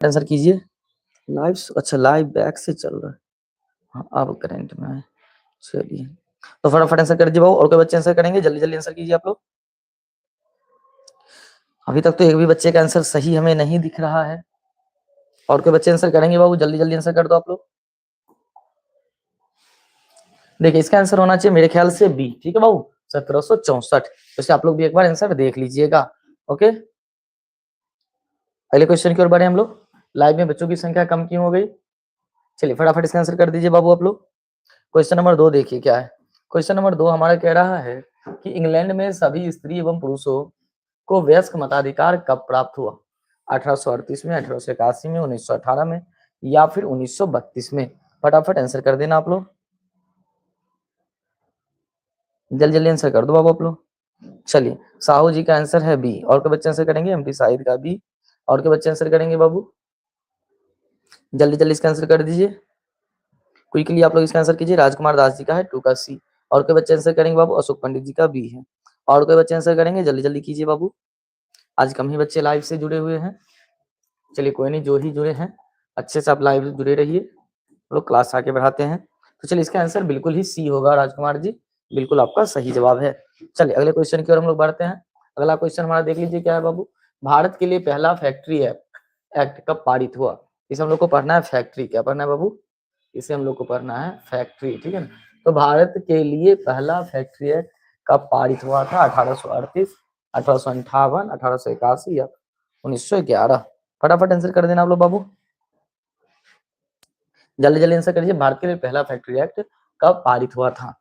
Answer कीजिए। Live, अच्छा live back से चल रहा है, हाँ अब करंट में है। चलिए तो फटाफट आंसर कर दीजिए बाबू, और कोई बच्चे आंसर करेंगे? जल्दी जल्दी आंसर कीजिए आप लोग। अभी तक तो एक भी बच्चे का आंसर सही हमें नहीं दिख रहा है। और कोई बच्चे आंसर करेंगे बाबू? जल्दी जल्दी आंसर कर दो आप लोग। देखिए इसका आंसर होना चाहिए मेरे ख्याल से बी, ठीक है बाबू, 1764। तो आप लोग भी एक बार आंसर देख लीजिएगा। ओके, अगले क्वेश्चन की ओर बढ़े हम लोग। लाइव में बच्चों की संख्या कम क्यों हो गई? चलिए फटाफट इसका आंसर कर दीजिए बाबू आप लोग। क्वेश्चन नंबर 2 देखिए क्या है। क्वेश्चन नंबर 2 हमारा कह रहा है कि इंग्लैंड में सभी स्त्री एवं पुरुषों को वयस्क मताधिकार कब प्राप्त हुआ? 1838 में, 1881 में, 1918 में या फिर 1932 में? फटाफट आंसर कर देना आप लोग, जल्दी जल्दी आंसर कर दो बाबू आप लोग। चलिए साहू जी का आंसर है बी। और के बच्चे आंसर करेंगे? एमपी साहिद का बी। और के बच्चे आंसर करेंगे बाबू? जल्दी जल्दी इसका आंसर कर दीजिए, क्विकली आप लोग इसका आंसर कीजिए। राजकुमार दास जी का है 2 का सी। और के बच्चे आंसर करेंगे बाबू? अशोक पंडित जी का बी है। और कोई बच्चे आंसर करेंगे? जल्दी जल्दी कीजिए बाबू, आज कम ही बच्चे लाइव से जुड़े हुए हैं। चलिए कोई नहीं, जो ही जुड़े हैं अच्छे से आप लाइव से जुड़े रहिए, लोग क्लास आके बढ़ाते हैं। तो चलिए इसका आंसर बिल्कुल ही सी होगा राजकुमार जी, बिल्कुल आपका सही जवाब है। चलिए अगले क्वेश्चन की ओर हम लोग बढ़ते हैं। अगला क्वेश्चन हमारा देख लीजिए क्या है बाबू। भारत के लिए पहला फैक्ट्री एक्ट कब पारित हुआ? इसे हम लोग को पढ़ना है फैक्ट्री, क्या पढ़ना है बाबू? इसे हम लोग को पढ़ना है फैक्ट्री, ठीक है ना। तो भारत के लिए पहला फैक्ट्री एक्ट कब पारित हुआ था? 1838, 1858, 1881 या 1911? फटाफट आंसर कर देना आप लोग बाबू, जल्दी जल्दी आंसर करिए। भारत के लिए पहला फैक्ट्री एक्ट कब पारित हुआ था?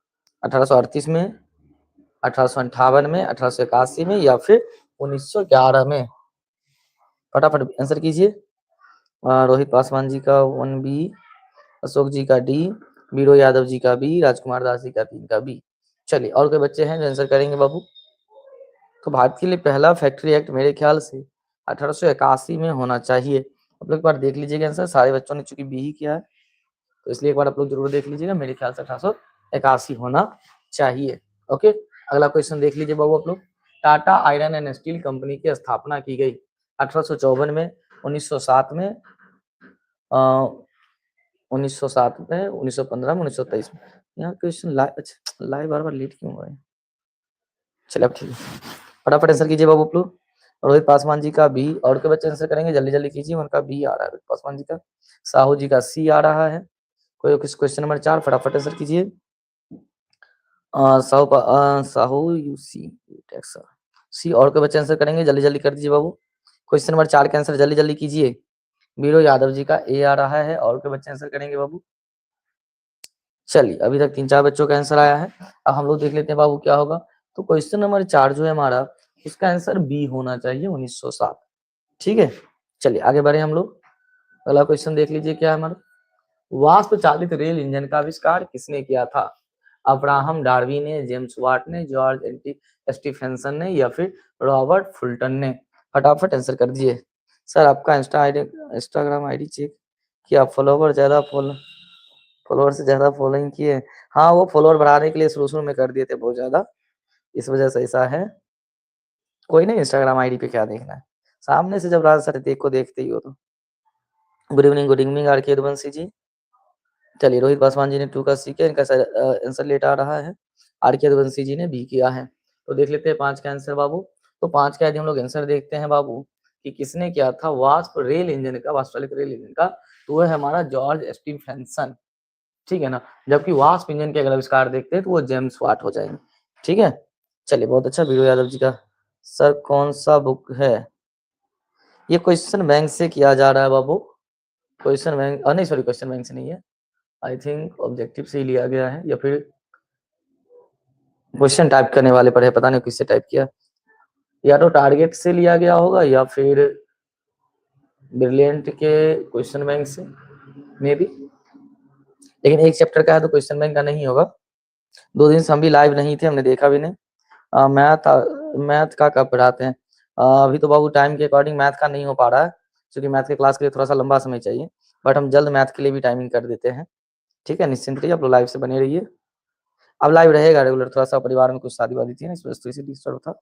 1838 में, 1858 में, 1881 में या फिर 1911 में? फटाफट आंसर कीजिए। रोहित पासवान जी का 1 बी, अशोक जी का डी, बीरो यादव जी का बी, राजकुमार दास जी का 3 का बी। चलिए और कोई बच्चे हैं जो आंसर करेंगे बाबू? तो भारत के लिए पहला फैक्ट्री एक्ट मेरे ख्याल से 1881 में होना चाहिए। आप लोग एक बार देख लीजिएगा आंसर, सारे बच्चों ने चूंकि बी ही किया है तो इसलिए एक बार आप लोग जरूर देख लीजिएगा। मेरे ख्याल से 1881 होना चाहिए। ओके, अगला क्वेश्चन देख लीजिए बाबू आप लोग। Tata iron and steel company की स्थापना की गई 1854 में, 1907 में, 1907 में, 1915 में, 1923 में? यहाँ क्वेश्चन लाइव, अच्छा लाइव बार बार लेट क्यों हो रहा है? चलिए अब ठीक है, फटाफट आंसर कीजिए बाबू आप लोग। रोहित पासवान जी का बी। और के बच्चे आंसर करेंगे? जल्दी जल्दी कीजिए, उनका बी आ रहा है रोहित पासवान जी का। साहू जी का सी आ रहा है। कोई किस क्वेश्चन नंबर 4 फटाफट आंसर कीजिए। साहू यूसी टैक्सा सी। और के बच्चे आंसर करेंगे? जल्दी जल्दी कर दीजिए बाबू, क्वेश्चन नंबर 4 के आंसर जल्दी जल्दी कीजिए। बीरो यादव जी का ए आ रहा है। और के बच्चे आंसर करेंगे बाबू? चलिए अभी तक 3-4 बच्चों का आंसर आया है। अब हम लोग देख लेते हैं बाबू क्या होगा। तो क्वेश्चन नंबर 4 जो है हमारा, इसका आंसर बी होना चाहिए, 1907, ठीक है। चलिए आगे बढ़े हम लोग। अगला क्वेश्चन देख लीजिए क्या है हमारा। वाष्प चालित रेल इंजन का आविष्कार किसने किया था? अब्राहम डार्वी ने, जेम्स वाट ने, जॉर्ज स्टीफेंसन ने या फिर रॉबर्ट फुल्टन ने? फटाफट आंसर कर दीजिए। सर आपका इंस्टाग्राम आईडी चेक किया, फॉलोवर से ज्यादा फॉलोइंग किए? हाँ वो फॉलोवर बढ़ाने के लिए शुरू शुरू में कर दिए थे बहुत ज्यादा, इस वजह से ऐसा है। कोई नहीं, इंस्टाग्राम आईडी पे क्या देखना है, सामने से जब राज सर देखो देखते ही हो तो। गुड इवनिंग आर के यदुवंशी जी। चलिए रोहित पासवान जी ने 2 का सी किया, इनका आंसर लेट आ रहा है। आर के यदुवंशी जी ने बी किया है। तो देख लेते हैं 5 का आंसर बाबू। तो 5 का यदि हम लोग आंसर देखते हैं बाबू कि किसने किया था वाष्प रेल इंजन का, वास्तविक रेल इंजन का, तो वह है हमारा जॉर्ज स्टीफेंसन, ठीक है ना। जबकि वाष्प इंजन के अगर आविष्कार देखते हैं तो वो जेम्स वाट हो जाएंगे, ठीक है। चलिए बहुत अच्छा, वीरू यादव जी का। सर कौन सा बुक है? ये क्वेश्चन बैंक से किया जा रहा है बाबू, क्वेश्चन बैंक नहीं सॉरी क्वेश्चन बैंक से नहीं है, आई थिंक ऑब्जेक्टिव से ही लिया गया है या फिर क्वेश्चन टाइप करने वाले पर है, पता नहीं किससे टाइप किया, या तो टारगेट से लिया गया होगा या फिर ब्रिलियंट के क्वेश्चन बैंक से मे बी, लेकिन एक चैप्टर का है तो क्वेश्चन बैंक का नहीं होगा। 2 दिन से हम भी लाइव नहीं थे, हमने देखा भी नहीं। मैथ का कब पढ़ाते हैं? अभी तो बाबू टाइम के अकॉर्डिंग मैथ का नहीं हो पा रहा है, क्योंकि मैथ के क्लास के लिए थोड़ा सा लंबा समय चाहिए, बट हम जल्द मैथ के लिए भी टाइमिंग कर देते हैं, ठीक है। निश्चिंत रहिए, आप लोग लाइव से बने रहिए। अब लाइव रहेगा रेगुलर, थोड़ा सा परिवार में कुछ शादी वादी थी ना, इस वजह से डिस्टर्ब था।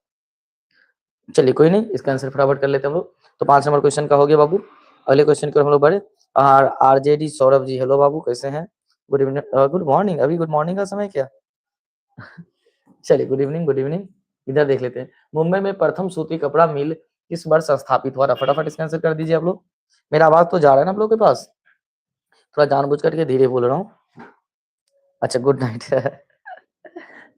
चलिए कोई नहीं, इसका आंसर फटाफट कर लेते हैं हम लोग। तो 5 नंबर क्वेश्चन का हो गया बाबू। अगले क्वेश्चन की ओर हम लोग बढ़े। आरजेडी सौरभ जी, हेलो बाबू, कैसे हैं? गुड इवनिंग, गुड मॉर्निंग, अभी गुड मॉर्निंग का समय क्या? चलिए, गुड इवनिंग, गुड इवनिंग। इधर देख लेते हैं। मुंबई में प्रथम सूती कपड़ा मिल किस वर्ष स्थापित हुआ था? फटाफट इसका आंसर कर दीजिए आप लोग। मेरा आवाज तो जा रहा है ना आप लोग के पास? थोड़ा जानबूझ करके धीरे बोल रहा हूँ। अच्छा, गुड नाइट।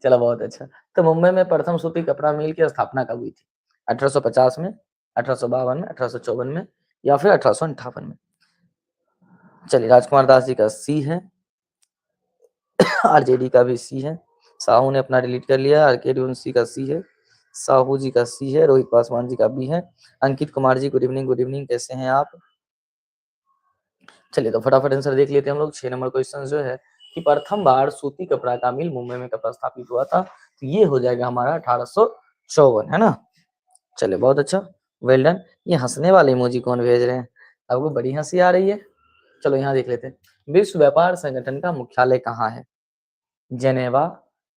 चलो, बहुत अच्छा। तो मुंबई में प्रथम सूती कपड़ा मिल की स्थापना कब हुई थी? 1850 में, 1852 में, 1854 में, या फिर 1858 में? चलिए, राजकुमार दास जी का सी है, आरजेडी का भी सी है, साहू ने अपना डिलीट कर लिया, आरकेडी वंशी का सी है, साहू जी का सी है, रोहित पासवान जी का बी है। Ankit Kumar ji, good evening, good evening, कैसे हैं आप? चलिए, तो फटाफट आंसर देख लेते हैं हम लोग। 6 नंबर क्वेश्चन जो है कि प्रथम बार सूती कपड़ा का मिल मुंबई में कब स्थापित हुआ था? तो ये हो जाएगा हमारा 1854, है ना? चलिए, बहुत अच्छा, वेल डन। ये हंसने वाले इमोजी कौन भेज रहे हैं? आपको बड़ी हंसी आ रही है। चलो, यहाँ देख लेते हैं। विश्व व्यापार संगठन का मुख्यालय कहाँ है? जेनेवा,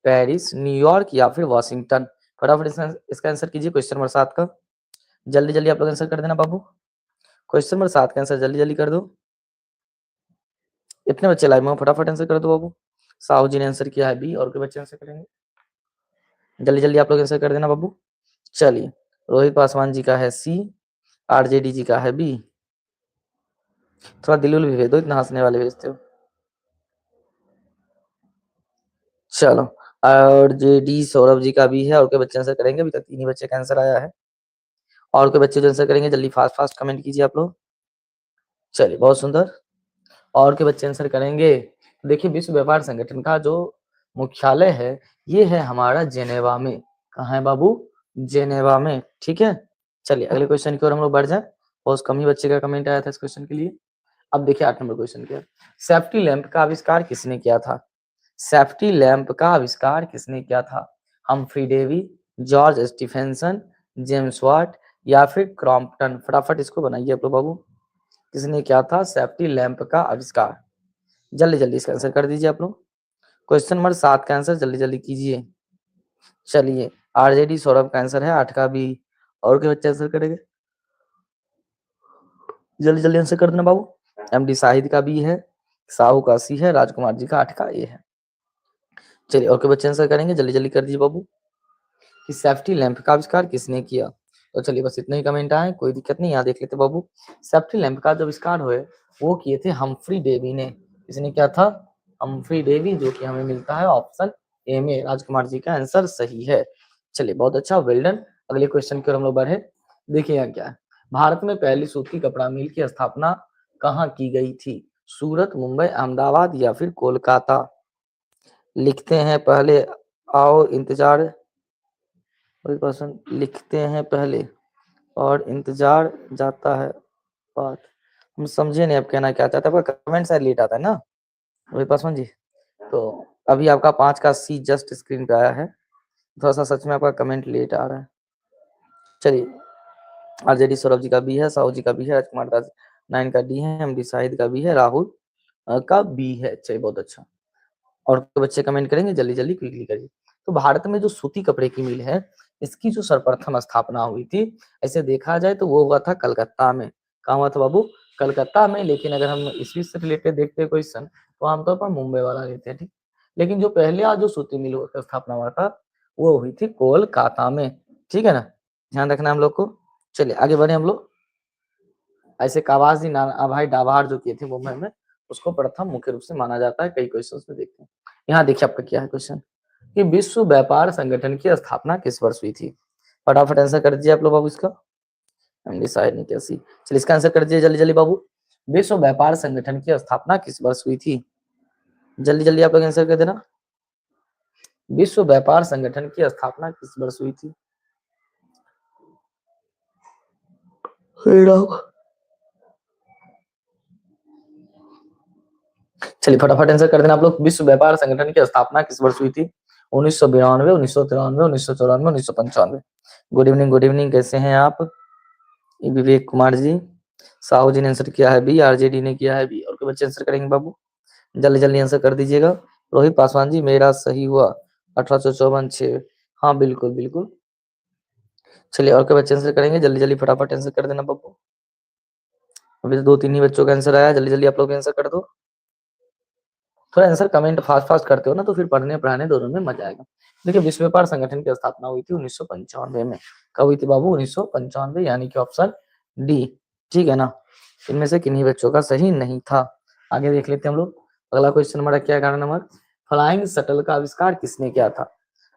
पेरिस, न्यूयॉर्क, या फिर वॉशिंगटन? फटाफट इसका आंसर कीजिए, क्वेश्चन नंबर 7 का। जल्दी जल्दी आप लोग आंसर कर देना बाबू। क्वेश्चन नंबर 7 का आंसर जल्दी जल्दी कर दो। इतने बच्चे लाइव में, फटाफट आंसर कर दो बाबू। साहू जी ने आंसर किया है बी, और कोई बच्चे आंसर करेंगे? जल्दी जल्दी आप लोग आंसर कर देना बाबू। चलिए, रोहित पासवान जी का है सी, आरजेडी जी का है बी। थोड़ा दिल भी भेज दो, इतना हंसने वाले भेजते हो। चलो, और जे डी सौरभ जी का भी है, और कोई बच्चे आंसर करेंगे? अभी तक 3 ही बच्चे का आंसर आया है। और कोई बच्चे जो आंसर करेंगे, जल्दी फास्ट फास्ट कमेंट कीजिए आप लोग। चलिए, बहुत सुंदर। और के बच्चे आंसर करेंगे। देखिए, विश्व व्यापार संगठन का जो मुख्यालय है, ये है हमारा जेनेवा में। कहाँ है बाबू? जेनेवा में, ठीक है। चलिए, अगले क्वेश्चन की ओर हम लोग बढ़ जाए। बहुत कम ही बच्चे का कमेंट आया था इस क्वेश्चन के लिए। अब देखिए 8 नंबर क्वेश्चन क्या है। सेफ्टी लैंप का आविष्कार किसने किया था? सेफ्टी लैंप का आविष्कार किसने किया था? Humphry Davy, George Stephenson, James Watt, या फिर क्रॉम्पटन? फटाफट इसको बनाइए आप लोग बाबू। किसने किया था सेफ्टी लैंप का आविष्कार? जल्दी जल्दी इसका आंसर कर दीजिए आप लोग। क्वेश्चन नंबर 7 का आंसर जल्दी जल्दी कीजिए। चलिए, आरजेडी सौरभ का आंसर है, 8 का भी। और के बच्चे आंसर करेंगे? जल्दी जल्दी आंसर कर देना बाबू। एमडी शाहिद का बी है, साहू का सी है, राजकुमार जी का 8 का ए है। चलिए, और के बच्चे आंसर करेंगे? जल्दी जल्दी कर दीजिए बाबू कि सेफ्टी लैंप का आविष्कार किसने किया। तो चलिए, बस इतना ही कमेंट आए, कोई दिक्कत नहीं। यहाँ देख लेते बाबू। सेफ्टी लैंप का जो आविष्कार हुए वो किए थे हम्फ्री डेवी ने। किसने किया था? हम्फ्री डेवी, जो कि हमें मिलता है ऑप्शन ए में। राजकुमार जी का आंसर सही है। चलिए, बहुत अच्छा, वेल डन। अगले क्वेश्चन की ओर हम लोग बढ़े। देखिए यहाँ क्या है। भारत में पहली सूती कपड़ा मिल की स्थापना कहाँ की गई थी? सूरत, मुंबई, अहमदाबाद, या फिर कोलकाता? लिखते हैं पहले, आओ इंतजार, लिखते हैं पहले और इंतजार जाता है बात। हम समझे नहीं आप कहना क्या चाहते हैं। आपका कमेंट शायद लेट आता है ना रोहित पासवान जी? तो अभी आपका 5 का सी जस्ट स्क्रीन पे आया है। थोड़ा सा सच में आपका कमेंट लेट आ रहा है। चलिए, आरजेडी सौरभ जी का भी है, साहू जी का भी है, राजकुमार दास 9 का डी है, एमडी शाहिद का भी है, राहुल का बी है। चलिए, बहुत अच्छा। और तो बच्चे कमेंट करेंगे? जल्दी जल्दी क्विकली करिए। तो भारत में जो सूती कपड़े की मिल है, इसकी जो सर्वप्रथम स्थापना हुई थी, ऐसे देखा जाए तो वो हुआ था कलकत्ता में। कहाँ हुआ था बाबू? कलकत्ता में। लेकिन अगर हम इसी से रिलेटेड देखते हैं क्वेश्चन, तो आमतौर पर मुंबई वाला लेते हैं, ठीक। लेकिन जो पहले आज जो सूती मिल का स्थापना हुआ था, वो हुई थी कोलकाता में, ठीक है ना? ध्यान रखना हम लोग को। चलिए, आगे बढ़े हम लोग। ऐसे कावाजी भाई डाबहार जो किए थे मुंबई में, उसको प्रथम मुख्य रूप से माना जाता है। कई क्वेश्चन में देखते हैं। यहाँ देखिए आपका क्या है क्वेश्चन कि विश्व व्यापार संगठन की स्थापना किस वर्ष हुई थी? फटाफट आंसर कर दीजिए आप लोग बाबू इसका। डिसाइड नहीं कैसी। चलिए, इसका आंसर कर दीजिए जल्दी जल्दी बाबू। विश्व व्यापार संगठन की स्थापना किस वर्ष हुई थी? जल्दी जल्दी आप लोग आंसर कर देना। विश्व व्यापार संगठन की स्थापना किस वर्ष हुई थी? चलिए, फटाफट आंसर कर देना आप लोग। विश्व व्यापार संगठन की स्थापना किस वर्ष हुई थी? 1992, 1993, 1994, 1995? गुड इवनिंग, गुड इवनिंग, कैसे हैं आप? विवेक कुमार जी, साहू जी ने आंसर किया है बी, आरजेडी ने किया है बी। और कोई बच्चे आंसर करेंगे बाबू? जल्दी जल्दी आंसर कर दीजिएगा। रोहित पासवान जी, मेरा सही हुआ 1854 6। हाँ, बिल्कुल बिल्कुल। चलिए, और कोई बच्चे आंसर करेंगे? जल्दी जल्दी फटाफट आंसर कर देना बाबू। अभी तो 2-3 ही बच्चों का आंसर आया, जल्दी जल्दी आप लोग आंसर कर दो। थोड़ा आंसर कमेंट फास्ट फास्ट करते हो ना तो फिर पढ़ने पढ़ाने दोनों में मजा आएगा। देखिए विश्व व्यापार संगठन की स्थापना हुई थी 1995 में। कब हुई थी बाबू? 1995, यानी कि ऑप्शन डी। ठीक है ना, इनमें से किन्हीं बच्चों का सही नहीं था। आगे देख लेते हैं हम लोग। अगला क्वेश्चन हमारा क्या है? 11 नंबर, फ्लाइंग शटल का आविष्कार किसने किया था?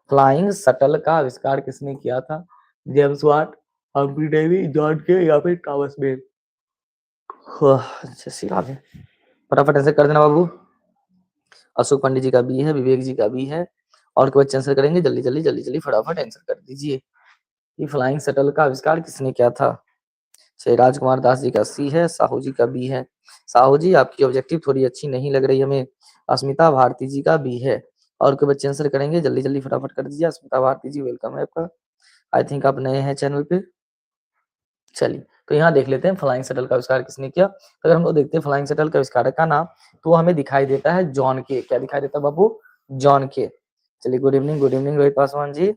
फ्लाइंग शटल का आविष्कार किसने किया था? James Watt, Humphry Davy, John Kay, या फिर थॉमस बेल? फटाफट आंसर कर देना बाबू। अशोक पंडित जी का बी है, विवेक जी का बी है, और कोई बच्चे आंसर करेंगे? जल्दी जल्दी जल्दी जल्दी फटाफट आंसर कर दीजिए। ये फ्लाइंग शटल का आविष्कार किसने किया था? श्री राजकुमार दास जी का सी है, साहू जी का बी है। साहू जी आपकी ऑब्जेक्टिव थोड़ी अच्छी नहीं लग रही हमें। अस्मिता भारती जी का बी है, और कोई बच्चे आंसर करेंगे? जल्दी जल्दी फटाफट कर दीजिए। अस्मिता भारती जी वेलकम है आपका, आई थिंक आप नए हैं चैनल पे। चलिए तो यहाँ देख लेते हैं फ्लाइंग शटल का आविष्कार किसने किया। तो अगर हम लोग देखते हैं फ्लाइंग शटल का आविष्कारक का नाम, तो हमें दिखाई देता है जॉन के। क्या दिखाई देता है बाबू? जॉन के। चलिए गुड इवनिंग रोहित पासवान जी,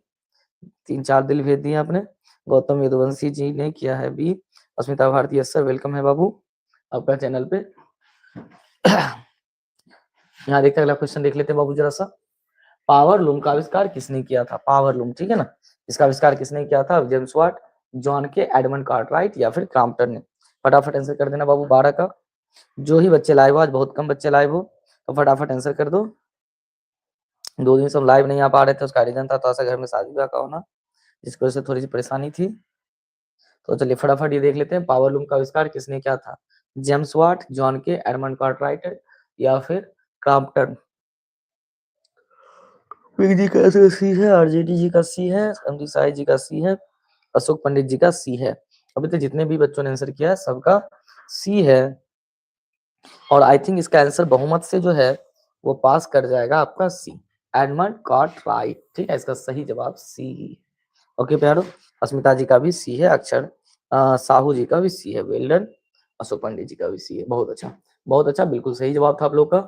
3-4 दिल भेज दिए आपने। गौतम यदुवंशी जी ने किया है बी। अस्मिता भारती, यस सर वेलकम है बाबू आपका चैनल पे। यहाँ देखते हैं अगला क्वेश्चन देख लेते हैं बाबू जरा सा। पावर लूम का आविष्कार किसने किया था? पावर लूम, ठीक है ना, इसका आविष्कार किसने किया था? जेम्स वाट, जॉन के, एडमंड कार्टराइट, या फिर क्रॉम्पटन ने? फटाफट आंसर कर देना बाबू 12 का। जो ही बच्चे लाइव हो, आज बहुत कम बच्चे लाइव हो, तो फटाफट आंसर कर दो। 2 दिन से हम लाइव नहीं आ पा रहे थे, उसका रीजन था थोड़ा सा घर में शादी ब्याह का होना, जिसकी वजह से थोड़ी सी परेशानी थी। तो चलिए फटाफट ये देख लेते हैं, पावर लूम का आविष्कार किसने किया था? जेम्स वाट, जॉन के, एडमंड कार्टराइट, या फिर क्रॉम्पटन? जी का सी है, आरजेडी जी का सी है, एमडी साई जी का सी है, अशोक पंडित जी का सी है। अभी तक जितने भी बच्चों ने आंसर किया है सबका सी है, और आई थिंक इसका आंसर बहुमत से जो है वो पास कर जाएगा आपका सी, एडमंड कार्टराइट। ठीक है, इसका सही जवाब सी। ओके प्यारो, अस्मिता जी का भी सी है, अक्षर साहू जी का भी सी है, वेल डन। अशोक पंडित जी का भी सी है, बहुत अच्छा बहुत अच्छा, बिल्कुल सही जवाब था आप लोग का।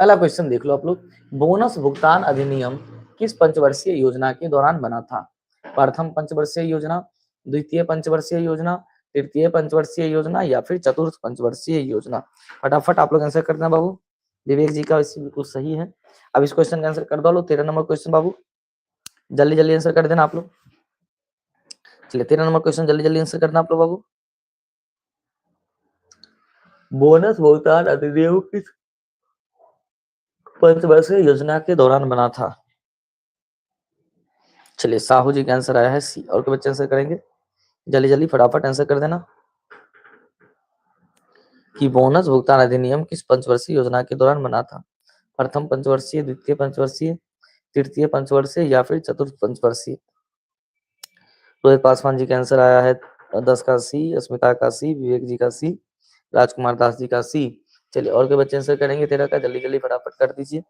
अगला क्वेश्चन देख लो आप लोग। बोनस भुगतान अधिनियम किस पंचवर्षीय योजना के दौरान बना था? प्रथम पंचवर्षीय योजना, द्वितीय पंचवर्षीय योजना, तृतीय पंचवर्षीय योजना, या फिर चतुर्थ पंचवर्षीय योजना? फटाफट आप लोग आंसर करना बाबू। विवेक जी का इससे बिल्कुल सही है। अब इस क्वेश्चन का आंसर कर दो लोग। 13 नंबर क्वेश्चन बाबू, जल्दी जल्दी आंसर कर देना आप लोग। चलिए 13 नंबर क्वेश्चन जल्दी जल्दी आंसर करना आप लोग बाबू। बोनस भुगतान अधिनियम किस पंचवर्षीय योजना के दौरान बना था? चलिए साहू जी का आंसर आया है सी, और कोई बच्चे आंसर करेंगे? जल्दी जल्दी फटाफट आंसर कर देना कि बोनस भुगतान अधिनियम किस पंचवर्षीय योजना के दौरान बना था? प्रथम पंचवर्षीय, द्वितीय पंचवर्षीय, तृतीय पंचवर्षीय, या फिर चतुर्थ पंचवर्षीय? रोहित पासवान जी का आंसर आया है 10 का सी, अस्मिता का सी, विवेक जी का सी, राजकुमार दास जी का सी। चलिए और के बच्चे आंसर करेंगे 13 का? जल्दी जल्दी फटाफट कर दीजिए।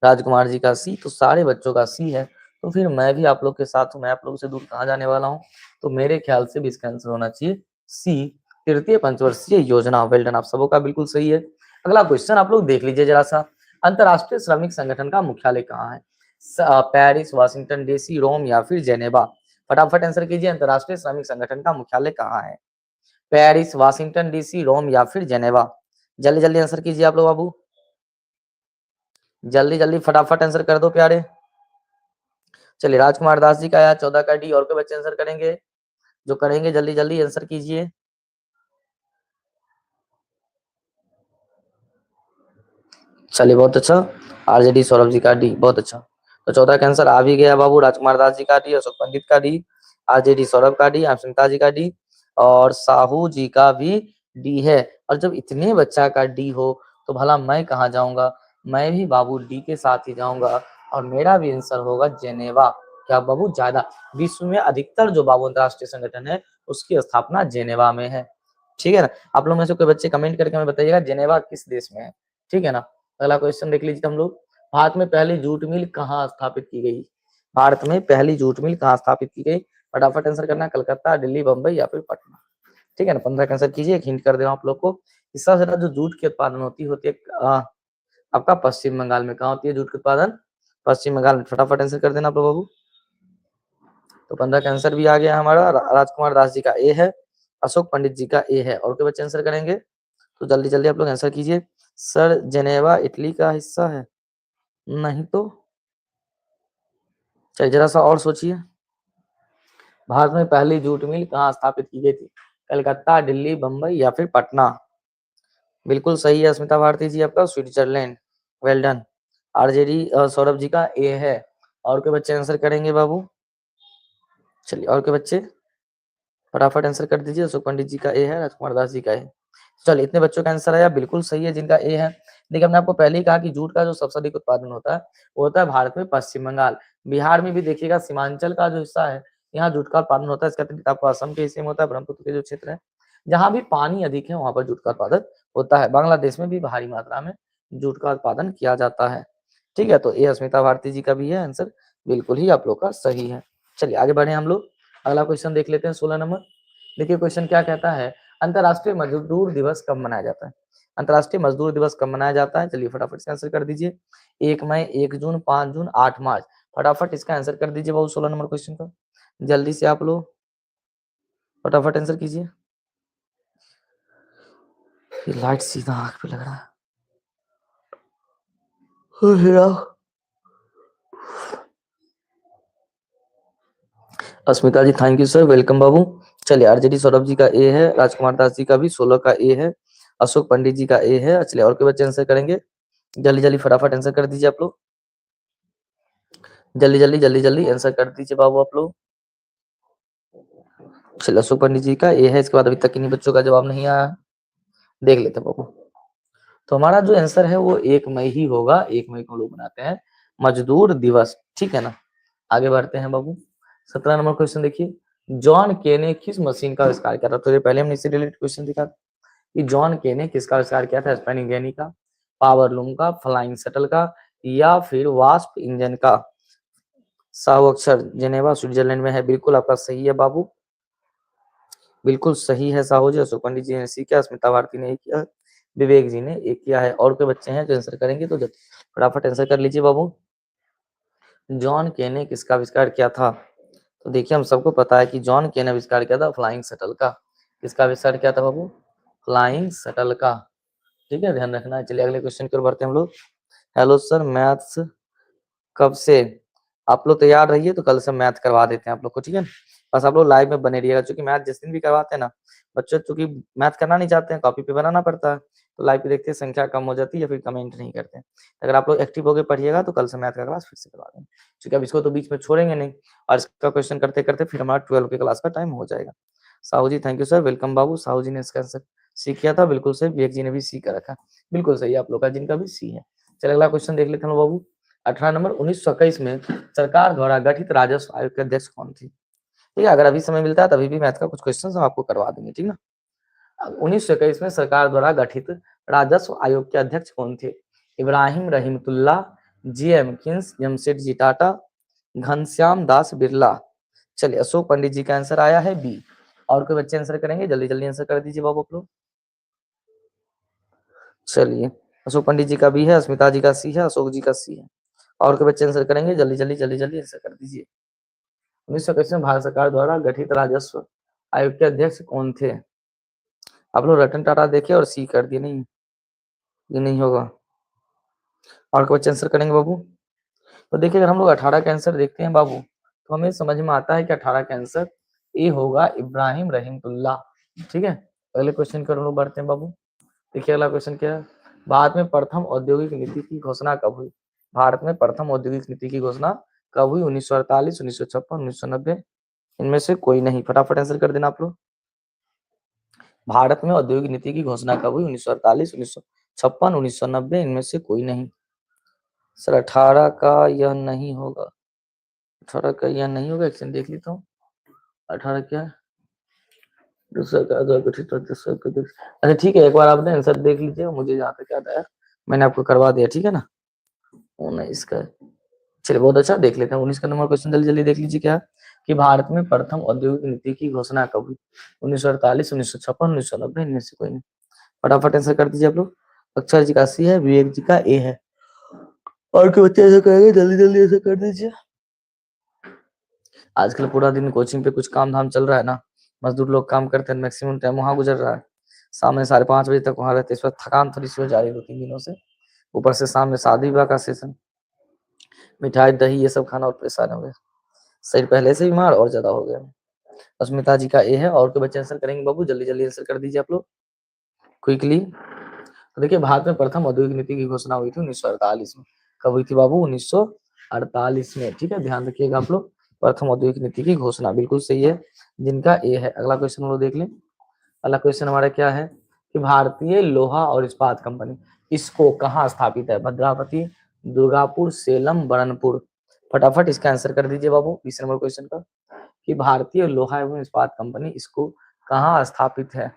राजकुमार जी का सी, तो सारे बच्चों का सी है। तो फिर मैं भी आप लोग के साथ हूँ, मैं आप लोगों से दूर कहाँ जाने वाला हूँ। तो मेरे ख्याल से भी इसका आंसर होना चाहिए सी, तृतीय पंचवर्षीय योजना। वेल डन, आप सबों का बिल्कुल सही है। अगला क्वेश्चन आप लोग देख लीजिए जरा सा। अंतरराष्ट्रीय श्रमिक संगठन का मुख्यालय कहाँ है? पेरिस, वाशिंगटन डीसी, रोम, या फिर जेनेवा? फटाफट आंसर कीजिए, अंतरराष्ट्रीय श्रमिक संगठन का मुख्यालय कहाँ है? पेरिस, वाशिंगटन डीसी, रोम, या फिर जेनेवा? जल्दी जल्दी आंसर कीजिए आप लोग बाबू, जल्दी जल्दी फटाफट आंसर कर दो प्यारे। चलिए राजकुमार दास जी का आया 14 का डी, और कोई बच्चे आंसर करेंगे? जो करेंगे जल्दी जल्दी आंसर कीजिए। चलिए बहुत अच्छा, आरजेडी सौरभ जी का डी, बहुत अच्छा। तो 14 का आंसर आ भी गया बाबू, राजकुमार दास जी का डी, अशोक पंडित का डी, आरजेडी सौरभ का डी, अस्मिता जी का डी, और साहू जी का भी डी है। और जब इतने बच्चा का डी हो तो भला मैं कहाँ जाऊंगा? मैं भी बाबू डी के साथ ही जाऊंगा, और मेरा भी आंसर होगा जेनेवा। क्या बाबू? ज्यादा विश्व में अधिकतर जो बाबू अंतरराष्ट्रीय संगठन है उसकी स्थापना जेनेवा में है। ठीक है ना, आप लोग में से कोई बच्चे कमेंट करके हमें बताइएगा जेनेवा किस देश में है। ठीक है ना, अगला क्वेश्चन देख लीजिए हम लोग। भारत में पहली जूट मिल कहाँ स्थापित की गई? भारत में पहली जूट मिल कहाँ स्थापित की गई? फटाफट आंसर करना, कलकत्ता, दिल्ली, बम्बई, या फिर पटना? ठीक है ना, 15 का आंसर कीजिए। एक हिंट कर दे रहा हूं आप लोग को, इससे ज्यादा जो जूट की उत्पादन होती है आपका पश्चिम बंगाल में। कहाँ होती है जूट का उत्पादन? पश्चिम बंगाल में। फटाफट आंसर कर देना आप लोग बाबू। तो 15 का आंसर भी आ गया हमारा। राजकुमार दास जी का ए है, अशोक पंडित जी का ए है। और कोई बच्चे आंसर करेंगे तो जल्दी जल्दी आप लोग आंसर कीजिए। सर जेनेवा इटली का हिस्सा है? नहीं तो चलिए जरा सा और सोचिए। भारत में पहली जूट मिल कहाँ स्थापित की गई थी? कलकत्ता, दिल्ली, बंबई या फिर पटना? बिल्कुल सही है अस्मिता भारती जी आपका, Switzerland. Well done. RJD Saurabh ji का ए है। और के बच्चे आंसर करेंगे बाबू? चलिए और के बच्चे फटाफट आंसर कर दीजिए। अशोक पंडित जी का ए है, राजकुमार दास जी का ए। चलिए इतने बच्चों का आंसर आया, बिल्कुल सही है जिनका ए है। देखिए हमने आपको पहले ही कहा कि जूट का जो सबसे अधिक उत्पादन होता है वो होता है भारत में पश्चिम बंगाल, बिहार में भी देखिएगा सीमांचल का जो हिस्सा है यहाँ जूट का उत्पादन होता है। इसके अतिरिक्त आपको असम के हिस्से में होता है, ब्रह्मपुत्र के जो क्षेत्र है जहाँ भी पानी अधिक है वहां पर जूट का उत्पादन होता है। बांग्लादेश में भी भारी मात्रा में जूट का उत्पादन किया जाता है। ठीक है, तो ये अस्मिता भारती जी का भी है आंसर, बिल्कुल ही आप लोग का सही है। चलिए आगे बढ़े हम लोग, अगला क्वेश्चन देख लेते हैं 16 नंबर। देखिए क्वेश्चन क्या कहता है, अंतरराष्ट्रीय मजदूर दिवस कब मनाया जाता है? अंतरराष्ट्रीय मजदूर दिवस कब मनाया जाता है? चलिए फटाफट से आंसर कर दीजिए। 1 मई, 1 जून, 5 जून, 8 मार्च। फटाफट इसका आंसर कर दीजिए बाबू 16 नंबर क्वेश्चन का, जल्दी से आप लोग फटाफट आंसर कीजिए। ये लाइट सीधा आंख पे लग रहा है। अस्मिता जी थैंक यू सर, वेलकम बाबू। चलिए आरजेडी सौरभ जी का ए है, राजकुमार दास जी का भी 16 का ए है, अशोक पंडित जी का ए है। चलिए और के बच्चे आंसर करेंगे, जल्दी जल्दी फटाफट आंसर कर दीजिए आप लोग, जल्दी जल्दी जल्दी जल्दी आंसर कर दीजिए बाबू आप लोग। चलिए अशोक पंडित जी का ए है। इसके बाद अभी तक किन्हीं बच्चों का जवाब नहीं आया, देख लेते हैं बाबू। तो हमारा जो आंसर है वो 1 मई ही होगा। 1 मई को लोग मनाते हैं मजदूर दिवस, ठीक है ना। आगे बढ़ते हैं बाबू, 17 नंबर क्वेश्चन देखिए। जॉन के ने किस मशीन का आविष्कार किया था? तो ये पहले हमने इससे रिलेटेड क्वेश्चन देखा कि जॉन के ने किसका आविष्कार किया था? स्पिनिंग जेनी का, पावर लूम का, फ्लाइंग शटल का या फिर वास्प इंजन का? साहू अक्षर जेनेवा स्विट्जरलैंड में है, बिल्कुल आपका सही है बाबू, बिल्कुल सही है साहू जी। अशोक पंडित जी ने सी किया, स्मिता भारती ने किया, विवेक जी ने एक किया है। और कोई बच्चे हैं जो आंसर करेंगे तो फटाफट आंसर कर लीजिए बाबू। जॉन के ने किसका आविष्कार किया था? तो देखिए हम सबको पता है कि जॉन के ने आविष्कार किया था फ्लाइंग शटल का। किसका आविष्कार किया था बाबू? फ्लाइंग शटल का, ठीक है, ध्यान रखना है। चलिए अगले क्वेश्चन की ओर बढ़ते हैं हम लोग। हेलो सर, मैथ्स कब से? आप लोग तैयार रहिए तो कल से मैथ करवा देते हैं आप लोग को, ठीक है। बस आप लोग लाइव में बने रहिएगा, क्योंकि मैथ जिस दिन भी करवाते हैं ना, बच्चे चूंकि मैथ करना नहीं चाहते हैं, कॉपी पे बनाना पड़ता है, तो लाइव पे देखते हैं संख्या कम हो जाती है या फिर कमेंट नहीं करते हैं। अगर आप लोग एक्टिव होकर पढ़िएगा तो कल से मैथ का क्लास फिर से करवा देंगे, क्योंकि अब इसको तो बीच में छोड़ेंगे नहीं, और इसका क्वेश्चन करते करते फिर हमारा 12 के क्लास का टाइम हो जाएगा। साहू जी थैंक यू सर, वेलकम बाबू। साहू जी ने इसका आंसर सी किया था, बिल्कुल सही। विवेक जी ने भी सी कर रखा, बिल्कुल सही आप लोग का, जिनका भी सी है। चलिए अगला क्वेश्चन देख लेते हैं बाबू। 18 नंबर, 1921 में सरकार द्वारा गठित राजस्व आयोग के अध्यक्ष कौन थे? ठीक है, अगर अभी समय मिलता है तभी भी मैथ का कुछ क्वेश्चन हम आपको करवा देंगे, ठीक ना। 1921 में सरकार द्वारा गठित राजस्व आयोग के अध्यक्ष कौन थे? इब्राहिम रहीमतुल्ला, जी.एम. किन्स, जमशेदजी टाटा, घनश्याम दास बिरला। चलिए अशोक पंडित जी का आंसर आया है बी। और कोई बच्चे आंसर करेंगे? जल्दी जल्दी आंसर कर दीजिए बाबू आप लोग। चलिए अशोक पंडित जी का बी है, अस्मिता जी का सी है, अशोक जी का सी है। और के बच्चे आंसर करेंगे? जल्दी जल्दी जल्दी जल्दी आंसर कर दीजिए। 1921 में भारत सरकार द्वारा गठित राजस्व आयोग के अध्यक्ष कौन थे? आप लोग रतन टाटा देखे और सी कर दिए, नहीं ये नहीं होगा। और के बच्चे आंसर करेंगे बाबू? तो देखिए अगर हम लोग 18 का आंसर देखते हैं बाबू, तो हमें समझ में आता है कि 18 का आंसर ए होगा, इब्राहिम रहीमतुल्ला, ठीक है। अगले क्वेश्चन की ओर हम लोग बढ़ते हैं बाबू। देखिए अगला क्वेश्चन क्या है, भारत में प्रथम औद्योगिक नीति की घोषणा कब हुई? भारत में प्रथम औद्योगिक नीति की घोषणा कब हुई? 1948, 1956, 1990, इनमें से कोई नहीं। फटाफट आंसर कर देना आप लोग। भारत में औद्योगिक नीति की घोषणा कब हुई? 1948, 1956, 1990, इनमें से कोई नहीं। सर 18 का यह नहीं होगा, 18 का यह नहीं होगा, एक्शन देख लेता हूँ। 18 क्या है? दूसरा का अच्छा ठीक है, एक बार आपने आंसर देख लीजिए, मुझे जहाँ तक याद आया मैंने आपको करवा दिया, ठीक है ना। 19 का, चलिए बहुत अच्छा, देख लेते हैं 19 का नंबर क्वेश्चन, जल्दी जल्दी देख लीजिए क्या कि भारत में प्रथम औद्योगिक नीति की घोषणा कब हुई? 1948, 1956, 1990, इनमें से कोई नहीं। फटाफट आंसर कर दीजिए आप लोग। अक्षर जी का सी है, विवेक जी का ए है। और के बच्चे ऐसा करेंगे, जल्दी जल्दी ऐसा कर दीजिए। आजकल पूरा दिन कोचिंग पे कुछ काम धाम चल रहा है ना, मजदूर लोग काम करते हैं, मैक्सिमम टाइम वहां गुजर रहा है। शाम में 5:30 बजे तक वहां रहते हैं, इस वक्त थकान थोड़ी सी हो जा रही है 2-3 दिनों से। ऊपर से सामने शादी विवाह का सेशन, मिठाई दही ये सब खाना और परेशान हो गए, शरीर पहले से बीमार और ज्यादा हो गया। अस्मिता जी का ए है। और के बच्चे आंसर करेंगे बाबू, जल्दी जल्दी आंसर कर दीजिए आप लोग क्विकली। तो देखिए, भारत में प्रथम औद्योगिक नीति की घोषणा हुई थी 1948 में। कब हुई थी बाबू? 1948 में। ठीक है, ध्यान रखिएगा आप लोग। प्रथम औद्योगिक नीति की घोषणा बिल्कुल सही है, जिनका ए है। अगला क्वेश्चन हम लोग देख लें। अगला क्वेश्चन हमारा क्या है कि भारतीय लोहा और इस्पात कंपनी इसको कहाँ स्थापित है? भद्रावती, दुर्गापुर, सेलम, बरनपुर। फटाफट इसका आंसर कर दीजिए बाबू 20 नंबर क्वेश्चन का, कि भारतीय लोहा एवं इस्पात कंपनी इसको कहाँ स्थापित है?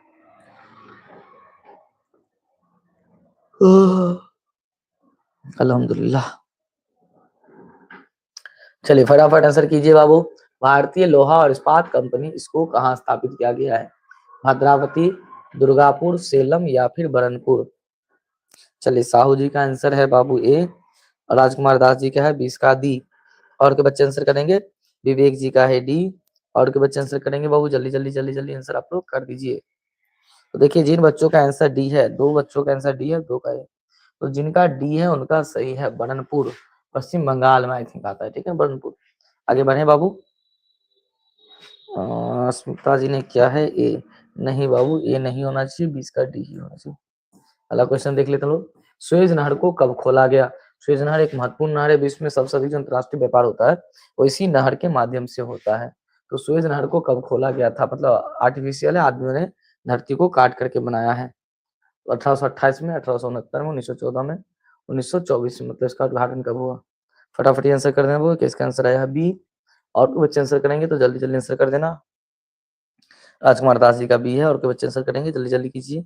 अल्हम्दुलिल्लाह। चलिए फटाफट आंसर कीजिए बाबू। भारतीय लोहा और इस्पात कंपनी इसको कहाँ स्थापित किया गया है? भद्रावती, दुर्गापुर, सेलम या फिर बरनपुर। चलिए साहू जी का आंसर है बाबू ए, राजकुमार दास जी का है 20 का डी। और के बच्चे आंसर करेंगे, विवेक जी का है डी। और के बच्चे आंसर करेंगे बाबू, जल्दी जल्दी जल्दी जल्दी आंसर आप लोग कर दीजिए। तो देखिए, जिन बच्चों का आंसर डी है, 2 बच्चों का आंसर डी है, 2 का है, तो जिनका डी है उनका सही है बरनपुर, पश्चिम बंगाल में आई थिंक आता है। ठीक है, बरनपुर। आगे बढ़े बाबू। स्मिता जी ने क्या है? ए। नहीं बाबू, ए नहीं होना चाहिए, 20 का डी ही होना चाहिए। अगला क्वेश्चन देख लेते हैं लोग। सुएज नहर को कब खोला गया? सुएज नहर एक महत्वपूर्ण नहर है, विश्व में सबसे अधिक जो अंतरराष्ट्रीय व्यापार होता है वो इसी नहर के माध्यम से होता है। तो सुएज नहर को कब खोला गया था? मतलब आर्टिफिशियल है, आदमियों ने धरती को काट करके बनाया है। 1828 में, 1869 में, 1914 में, 1924 में। मतलब इसका उद्घाटन कब हुआ? फटाफट आंसर कर देना वो, इसका आंसर आया बी। और कोई बच्चे आंसर करेंगे तो जल्दी जल्दी आंसर कर देना। राजकुमार दास जी का बी है। और कोई बच्चे आंसर करेंगे, जल्दी जल्दी कीजिए।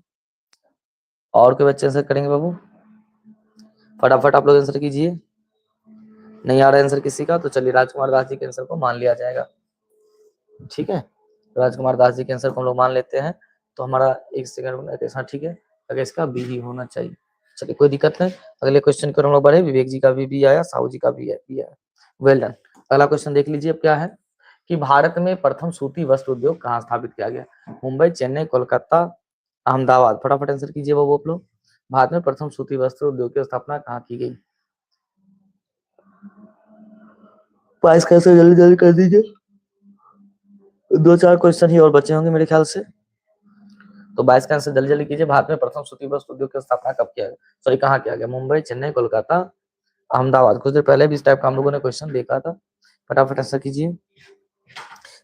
और कोई बच्चे आंसर करेंगे बाबू? फटाफट आप लोग आंसर कीजिए। नहीं आ रहा आंसर किसी का, तो चलिए राजकुमार दास जी के आंसर को मान लिया जाएगा। ठीक है, राजकुमार दास जी के आंसर को हम लोग मान लेते हैं। तो हमारा 1 सेकंड। हाँ ठीक है, अगर इसका बी ही होना चाहिए। चलिए कोई दिक्कत नहीं। अगले क्वेश्चन को हम लोग बढ़े। विवेक जी का भी बी आया, साहू जी का भी आया। Well done. अगला क्वेश्चन देख लीजिए अब क्या है कि भारत में प्रथम सूती वस्त्र उद्योग कहाँ स्थापित किया गया? मुंबई, चेन्नई, कोलकाता, अहमदाबाद। फटाफट आंसर कीजिए वो आप लोग। भारत में प्रथम सूती वस्त्र उद्योग की स्थापना कहाँ की गई? 22 का आंसर जल्दी जल्दी कर दीजिए। 2-4 क्वेश्चन ही और बचे होंगे मेरे ख्याल से। तो 22 का आंसर जल्दी जल्दी कीजिए। भारत में प्रथम सूती वस्त्र उद्योग की स्थापना कब किया गया? सॉरी, कहाँ किया गया? मुंबई, चेन्नई, कोलकाता, अहमदाबाद। कुछ देर पहले भी इस टाइप का हम लोगों ने क्वेश्चन देखा था। फटाफट आंसर कीजिए।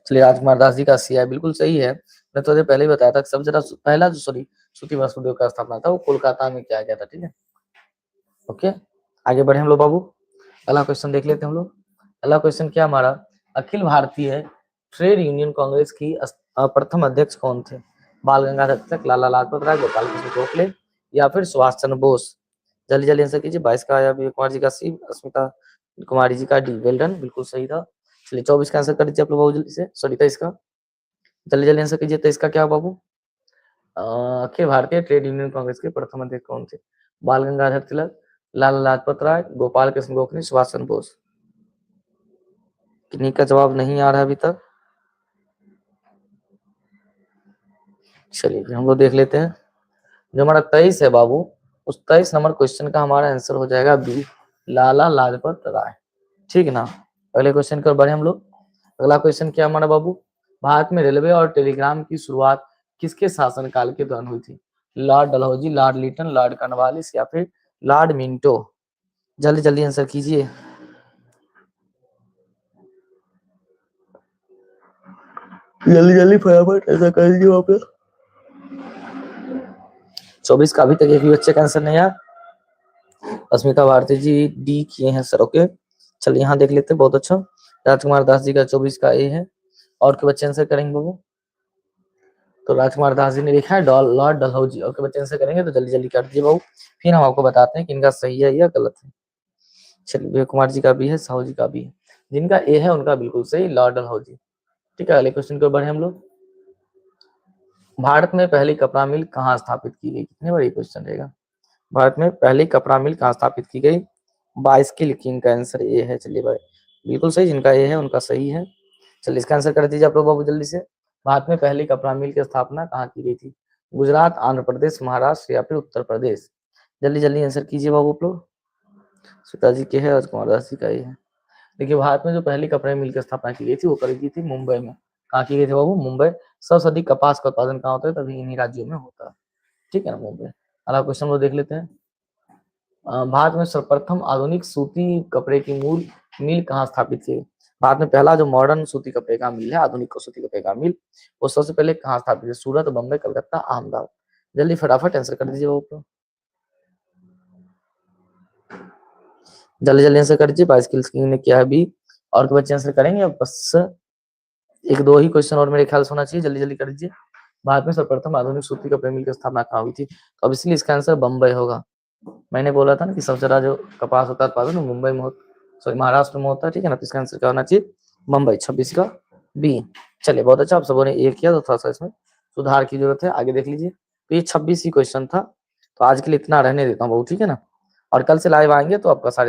चलिए राजकुमार दास जी का सी है, बिल्कुल सही है। मैं थोड़ी देर पहले ही बताया था कि सबसे ज्यादा पहला जो सूती वस्त्र उद्योग का स्थापना था वो कोलकाता में किया गया था। ठीक है, ओके। आगे बढ़े हम लोग बाबू। अगला क्वेश्चन देख लेते हैं हम लोग। अगला क्वेश्चन क्या हमारा, अखिल भारतीय ट्रेड यूनियन कांग्रेस की प्रथम अध्यक्ष कौन थे? बाल गंगाधर तिलक, लाला लाजपत राय, गोपाल कृष्ण गोखले या फिर सुभाष चंद्र बोस। जल्दी जल्दी आंसर कीजिए। 22 का आया विवेक कुमार जी का सी, अस्मिता कुमारी जी का डी। वेल डन, बिल्कुल सही था। चलिए 24 का आंसर कर दीजिए आप लोग बाबू जल्दी से। सॉरी 23 का, जल्दी जल्दी आंसर कीजिए। 23 का क्या बाबू? अखिल भारतीय ट्रेड यूनियन कांग्रेस के प्रथम अध्यक्ष कौन थे? बाल गंगाधर तिलक, लाला लाजपत राय, गोपाल कृष्ण गोखले, सुभाष चंद्र बोस। किन्हीं का जवाब नहीं आ रहा अभी तक। चलिए हम लोग देख लेते हैं। जो हमारा 23 है बाबू, उस 23 नंबर क्वेश्चन का हमारा आंसर हो जाएगा बी, लाला लाजपत राय। ठीक है ना। अगले क्वेश्चन की ओर बढ़े हम लोग। अगला क्वेश्चन क्या हमारा बाबू, भारत में रेलवे और टेलीग्राम की शुरुआत किसके शासनकाल के दौरान हुई थी? Lord Dalhousie, Lord Lytton, Lord Cornwallis या फिर लॉर्ड मिंटो। जल्दी जल्दी आंसर कीजिए। जल्दी जल्दी फटाफट ऐसा कर दीजिए वहां पे। 24 का अभी तक एक भी बच्चे का आंसर नहीं आया। अस्मिता भारती जी डी किए हैं सर, ओके। चलिए यहाँ देख लेते हैं, बहुत अच्छा। राजकुमार दास जी का 24 का ए है। और के बच्चे आंसर करेंगे बाबू? तो राजकुमार दास जी ने लिखा है लॉर्ड डलहौजी। और के बच्चे आंसर करेंगे तो जल्दी जल्दी कर दीजिए बाबू, फिर हम आपको बताते हैं कि इनका सही है या गलत है। चलिए विवेक कुमार जी का भी है, साहू जी का भी है। जिनका ए है उनका बिल्कुल सही, लॉर्ड डलहौजी। ठीक है, अगले क्वेश्चन को बढ़े हम लोग। भारत में पहली कपड़ा मिल कहाँ स्थापित की गई? कितने बड़ी क्वेश्चन रहेगा। भारत में पहली कपड़ा मिल कहाँ स्थापित की गई? 22 की लिखिंग का आंसर ए है। चलिए भाई बिल्कुल सही, जिनका ए है उनका सही है। चलिए इसका आंसर कर दीजिए आप लोग बाबू जल्दी से। भारत में पहली कपड़ा मिल की स्थापना कहाँ की गई थी? गुजरात, आंध्र प्रदेश, महाराष्ट्र या फिर उत्तर प्रदेश? जल्दी जल्दी आंसर कीजिए बाबू आप लोग। श्वेता जी के है और कुमार दास जी का ही है। देखिए भारत में जो पहली कपड़े मिल की स्थापना की गई थी वो करी गई थी मुंबई में। कहाँ की गई थी बाबू? मुंबई। सबसे अधिक कपास का उत्पादन कहाँ होता है? तभी इन्हीं राज्यों में होता है। ठीक है ना, मुंबई। अगला क्वेश्चन वो देख लेते हैं। भारत में सर्वप्रथम आधुनिक सूती कपड़े की मूल मिल कहाँ स्थापित की? भारत में पहला जो मॉडर्न सूती कपड़े का मिल है, आधुनिक सूती कपड़े का मिल, वो सबसे पहले कहाँ स्थापित है? सूरत, बम्बई, कलकत्ता, अहमदाबाद? जल्दी फटाफट आंसर कर दीजिए वो। जल्दी जल्दी आंसर कर दीजिए। बाईस ने किया है बी। और के बच्चे आंसर करेंगे? अब बस एक दो ही क्वेश्चन और मेरे ख्याल से होना चाहिए। जल्दी जल्दी कर दीजिए। भारत में सर्वप्रथम आधुनिक सूती कपड़े मिल की स्थापना कहाँ हुई थी? तो अब इसलिए इसका आंसर बम्बई होगा। मैंने बोला था ना कि सबसे ज्यादा जो कपास होता है उत्पादन वो मुंबई में सॉरी महाराष्ट्र में होता है। ठीक है ना, तो इसका आंसर क्या होना चाहिए? मुंबई। 26 का बी। चलिए बहुत अच्छा, आप सबों ने ए किया, तो थोड़ा सा इसमें सुधार की जरूरत है। आगे देख लीजिए। तो ये 26 ही क्वेश्चन था, तो आज के लिए इतना रहने देता हूँ बहुत। ठीक है ना, और कल से लाइव आएंगे तो आपका सारे